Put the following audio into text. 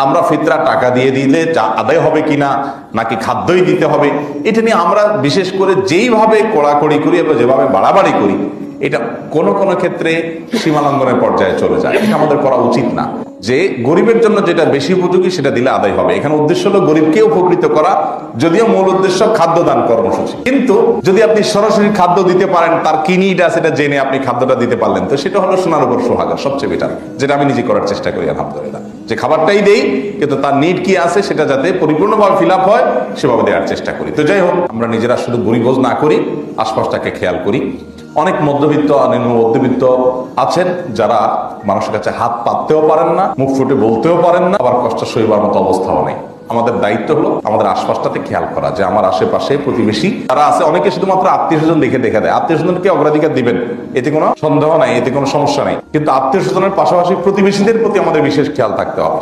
আমরা ফিতরা টাকা দিয়ে দিলে যা আদায় হবে কিনা নাকি খাদ্যই দিতে হবে, এটা নিয়ে আমরা বিশেষ করে যেইভাবে কড়াকড়ি করি এবং যেভাবে বাড়াবাড়ি করি, এটা কোনো কোনো ক্ষেত্রে সীমালঙ্ঘনের পর্যায়ে চলে যায়। এটা আমাদের করা উচিত না। যে গরিবের জন্য যেটা বেশি উপযোগী সেটা দিলে আদায় হবে। এখানে উদ্দেশ্য হলো গরিবকে উপকৃত করা, যদিও মূল উদ্দেশ্য খাদ্য দান কর্মসূচি। কিন্তু যদি আপনি সরাসরি খাদ্য দিতে পারেন, তার কি নিড আছে সেটা জেনে আপনি খাদ্যটা দিতে পারলেন, তো সেটা হলো সোনার উপর সোহাগা, সবচেয়ে বেটার, যেটা আমি নিজে করার চেষ্টা করি আলহামদুলিল্লাহ। যে খাবারটাই দেই, কিন্তু তার নিড কি আছে সেটা যাতে পরিপূর্ণভাবে ফিল আপ হয় সেভাবে দেওয়ার চেষ্টা করি। তো যাই হোক, আমরা নিজেরা শুধু বরিভোজ না করি, আশপাশটাকে খেয়াল করি। অনেক মধ্যবিত্ত, নিম্ন মধ্যবিত্ত আছেন যারা মানুষের কাছে হাত পাততেও পারেন না, মুখ ফুটে বলতেও পারেন না, আবার কষ্ট সইবার মতো অবস্থাও নেই। আমাদের দায়িত্ব হলো আমাদের আশপাশটাতে খেয়াল করা, যে আমার আশেপাশে প্রতিবেশী যারা আছে, অনেকে শুধুমাত্র আত্মীয় স্বজন দেখে দেয়। আত্মীয় স্বজনকে অগ্রাধিকার দিবেন, এতে কোনো সন্দেহ নাই, এতে কোনো সমস্যা নাই, কিন্তু আত্মীয় স্বজনের পাশাপাশি প্রতিবেশীদের প্রতি আমাদের বিশেষ খেয়াল থাকতে হবে।